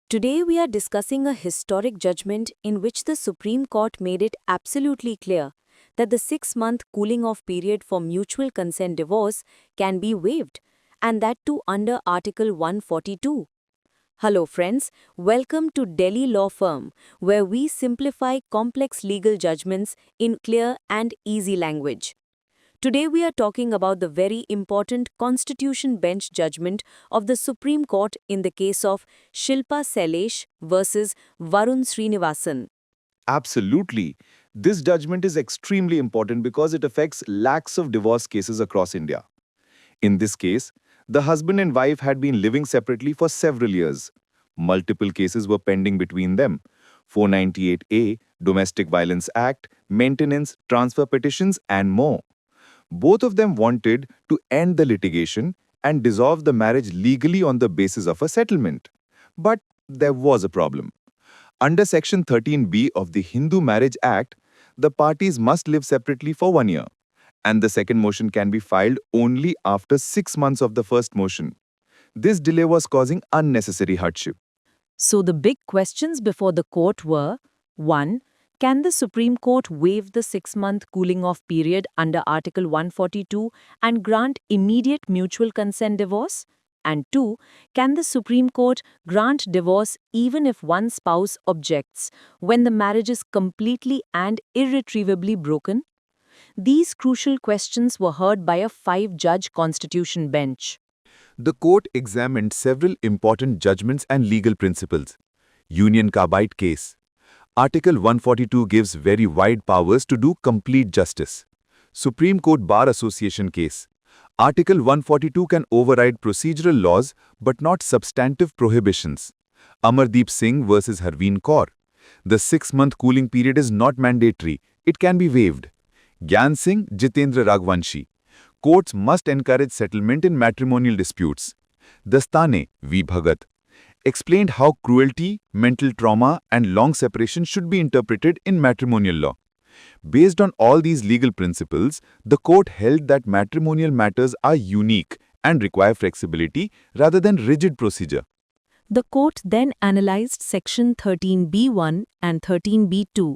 Today we are discussing a historic judgment in which the Supreme Court made it absolutely clear that the 6-month cooling off period for mutual consent divorce can be waived, and that too under Article 142. Hello friends, welcome to Delhi Law Firm, where we simplify complex legal judgments in clear and easy language. Today we are talking about the very important Constitution Bench judgment of the Supreme Court in the case of Shilpa Sailesh versus Varun Sreenivasan. Absolutely. This judgment is extremely important because it affects lakhs of divorce cases across India. In this case, the husband and wife had been living separately for several years. Multiple cases were pending between them. 498A, Domestic Violence Act, maintenance, transfer petitions, and more. Both of them wanted to end the litigation and dissolve the marriage legally on the basis of a settlement. But there was a problem. Under Section 13B of the Hindu Marriage Act, the parties must live separately for 1 year, and the second motion can be filed only after 6 months of the first motion. This delay was causing unnecessary hardship. So the big questions before the court were: 1. Can the Supreme Court waive the 6-month cooling off period under Article 142 and grant immediate mutual consent divorce? And 2. Can the Supreme Court grant divorce even if one spouse objects when the marriage is completely and irretrievably broken? These crucial questions were heard by a 5-judge Constitution bench. The court examined several important judgments and legal principles. Union Carbide case. Article 142 gives very wide powers to do complete justice. Supreme Court Bar Association case. Article 142 can override procedural laws but not substantive prohibitions. Amardeep Singh versus Harveen Kaur. The 6-month cooling period is not mandatory. It can be waived. Gyan Singh, Jitendra Raghvanshi. Courts must encourage settlement in matrimonial disputes. Dastane V. Bhagat explained how cruelty, mental trauma, and long separation should be interpreted in matrimonial law. Based on all these legal principles, the court held that matrimonial matters are unique and require flexibility rather than rigid procedure. The court then analyzed Section 13B1 and 13B2.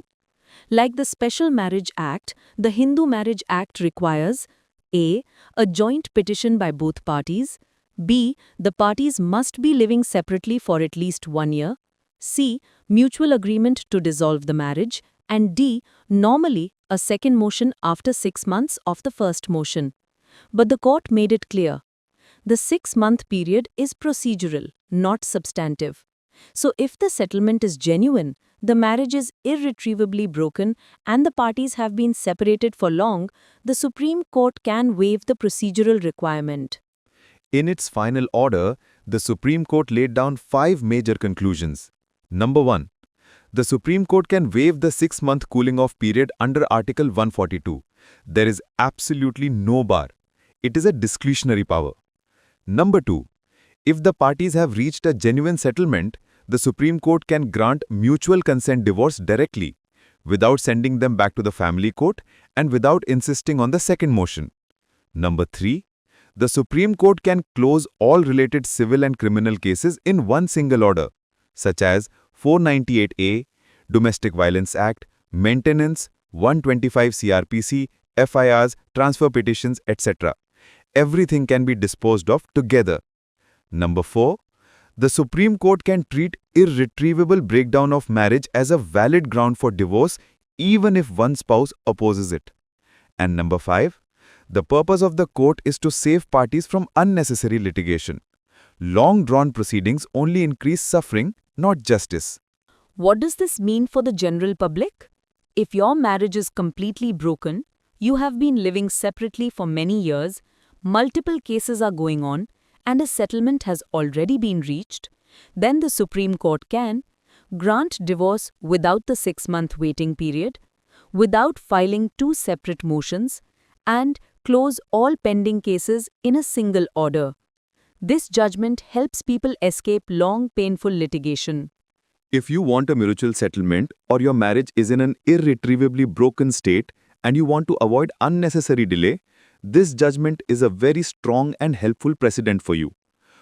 Like the Special Marriage Act, the Hindu Marriage Act requires a joint petition by both parties, b. The parties must be living separately for at least 1 year, c. Mutual agreement to dissolve the marriage, and d. Normally, a second motion after 6 months of the first motion. But the court made it clear. The 6-month period is procedural, not substantive. So if the settlement is genuine, the marriage is irretrievably broken, and the parties have been separated for long, the Supreme Court can waive the procedural requirement. In its final order, the Supreme Court laid down 5 major conclusions. Number 1. The Supreme Court can waive the 6-month cooling off period under Article 142. There is absolutely no bar. It is a discretionary power. Number 2. If the parties have reached a genuine settlement, the Supreme Court can grant mutual consent divorce directly, without sending them back to the family court and without insisting on the second motion. Number 3. The Supreme Court can close all related civil and criminal cases in one single order, such as 498A, Domestic Violence Act, maintenance, 125 CRPC, FIRs, transfer petitions, etc. Everything can be disposed of together. Number 4. The Supreme Court can treat irretrievable breakdown of marriage as a valid ground for divorce even if one spouse opposes it. And number 5. The purpose of the court is to save parties from unnecessary litigation. Long-drawn proceedings only increase suffering, not justice. What does this mean for the general public? If your marriage is completely broken, you have been living separately for many years, multiple cases are going on, and a settlement has already been reached, then the Supreme Court can grant divorce without the 6-month waiting period, without filing 2 separate motions, and close all pending cases in a single order. This judgment helps people escape long, painful litigation. If you want a mutual settlement or your marriage is in an irretrievably broken state and you want to avoid unnecessary delay, this judgment is a very strong and helpful precedent for you.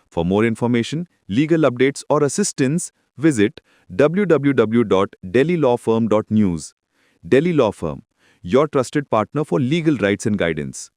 For more information, legal updates or assistance, Visit www.dellylawfirm.news. Delhi Law Firm, your trusted partner for legal rights and guidance.